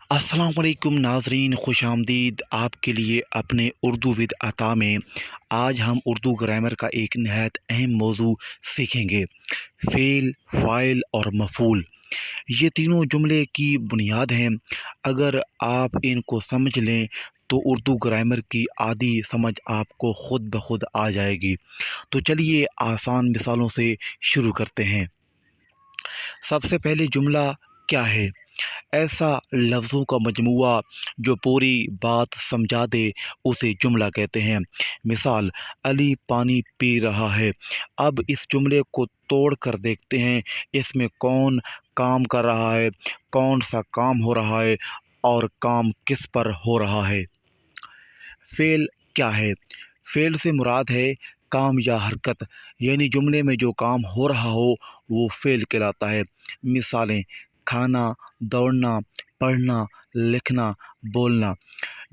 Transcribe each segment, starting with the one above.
अस्सलाम वालेकुम नाज़रीन, खुश आमदीद आपके लिए अपने उर्दू विद अता में। आज हम उर्दू ग्रामर का एक नहायत अहम मौजू सीखेंगे। फ़ेल, फ़ाइल और मफ़ूल, ये तीनों जुमले की बुनियाद हैं। अगर आप इनको समझ लें तो उर्दू ग्रामर की आधी समझ आपको खुद ब खुद आ जाएगी। तो चलिए आसान मिसालों से शुरू करते हैं। सबसे पहले जुमला क्या है? ऐसा लफ्ज़ों का मजमूआ जो पूरी बात समझा दे उसे जुमला कहते हैं। मिसाल, अली पानी पी रहा है। अब इस जुमले को तोड़ कर देखते हैं, इसमें कौन काम कर रहा है, कौन सा काम हो रहा है और काम किस पर हो रहा है। फ़ेल क्या है? फ़ेल से मुराद है काम या हरकत, यानी जुमले में जो काम हो रहा हो वो फ़ेल कहलाता है। मिसालें, खाना, दौड़ना, पढ़ना, लिखना, बोलना।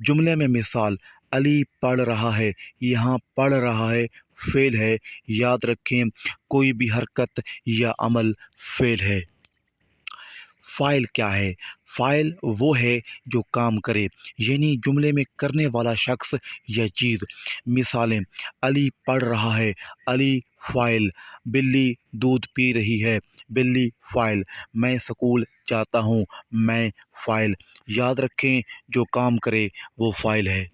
जुमले में मिसाल, अली पढ़ रहा है, यहाँ पढ़ रहा है फ़ेल है। याद रखें, कोई भी हरकत या अमल फ़ेल है। फ़ाइल क्या है? फ़ाइल वो है जो काम करे, यानी जुमले में करने वाला शख्स या चीज़। मिसालें, अली पढ़ रहा है, अली फ़ाइल। बिल्ली दूध पी रही है, बिल्ली फ़ाइल। मैं स्कूल जाता हूँ, मैं फ़ाइल। याद रखें, जो काम करे वो फ़ाइल है।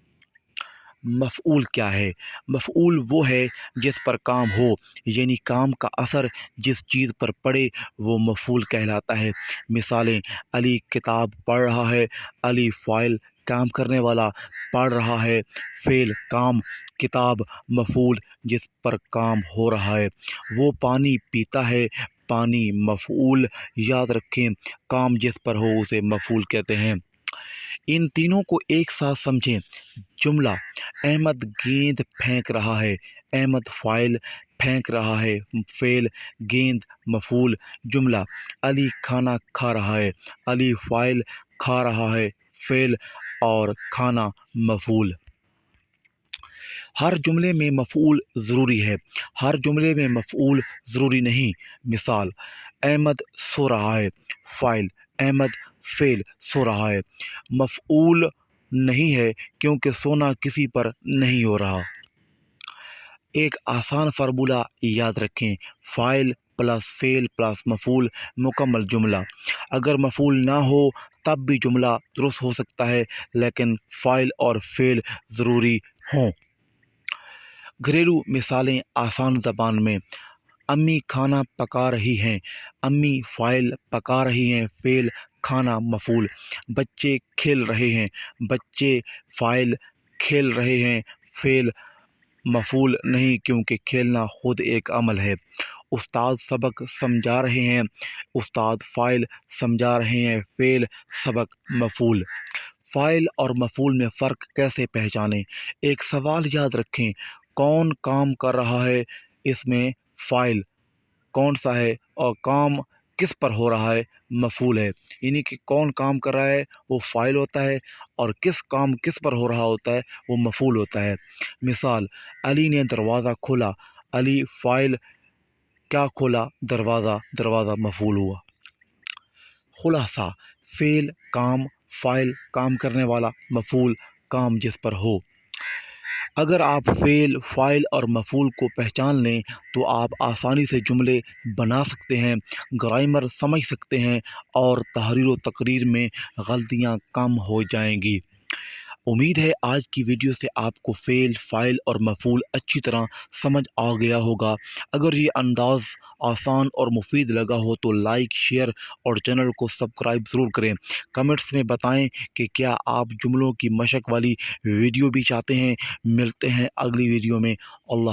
मफ़ऊल क्या है? मफ़ऊल वो है जिस पर काम हो, यानी काम का असर जिस चीज़ पर पड़े वो मफ़ऊल कहलाता है। मिसालें, अली किताब पढ़ रहा है, अली फ़ाइल काम करने वाला, पढ़ रहा है फ़ेल काम, किताब मफ़ऊल जिस पर काम हो रहा है। वो पानी पीता है, पानी मफ़ऊल। याद रखें, काम जिस पर हो उसे मफ़ऊल कहते हैं। इन तीनों को एक साथ समझें। जुमला, अहमद गेंद फेंक रहा है। अहमद फ़ाइल, फेंक रहा है फ़ेल, गेंद मफ़ऊल। जुमला, अली खाना खा रहा है। अली फ़ाइल, खा रहा है फ़ेल और खाना मफ़ऊल। हर जुमले में मफ़ऊल ज़रूरी है, हर जुमले में मफ़ऊल ज़रूरी नहीं। मिसाल, अहमद सो रहा है फ़ाइल, अहमद फ़ेल सो रहा है। मफ़ऊल नहीं है क्योंकि सोना किसी पर नहीं हो रहा। एक आसान फार्मूला याद रखें, फ़ाइल प्लस फ़ेल प्लस मफ़ऊल मुकम्मल जुमला। अगर मफ़ऊल ना हो तब भी जुमला दुरुस्त हो सकता है, लेकिन फ़ाइल और फ़ेल ज़रूरी हों। घरेलू मिसालें आसान ज़बान में। अम्मी खाना पका रही हैं, अम्मी फ़ाइल, पका रही हैं फ़ेल, खाना मफ़ऊल। बच्चे खेल रहे हैं, बच्चे फ़ाइल, खेल रहे हैं फ़ेल, मफ़ऊल नहीं क्योंकि खेलना खुद एक अमल है। उस्ताद सबक समझा रहे हैं, उस्ताद फ़ाइल, समझा रहे हैं फ़ेल, सबक मफ़ऊल। फ़ाइल और मफ़ऊल में फ़र्क कैसे पहचानें? एक सवाल याद रखें, कौन काम कर रहा है, इसमें फ़ाइल कौन सा है और काम किस पर हो रहा है, मफ़ऊल है। यानी कि कौन काम कर रहा है वो फ़ाइल होता है और किस काम किस पर हो रहा होता है वो मफ़ऊल होता है। मिसाल, अली ने दरवाज़ा खोला, अली फ़ाइल, क्या खोला दरवाज़ा, दरवाज़ा मफ़ऊल हुआ। खुलासा, फ़ेल काम, फ़ाइल काम करने वाला, मफ़ऊल काम जिस पर हो। अगर आप फ़ेल, फ़ाइल और मफ़ऊल को पहचान लें तो आप आसानी से जुमले बना सकते हैं, ग्रामर समझ सकते हैं और तहरीर व तकरीर में गलतियाँ कम हो जाएंगी। उम्मीद है आज की वीडियो से आपको फ़ेल, फ़ाइल और मफ़ऊल अच्छी तरह समझ आ गया होगा। अगर ये अंदाज़ आसान और मुफीद लगा हो तो लाइक, शेयर और चैनल को सब्सक्राइब ज़रूर करें। कमेंट्स में बताएं कि क्या आप जुमलों की मशक वाली वीडियो भी चाहते हैं। मिलते हैं अगली वीडियो में। अल्लाह।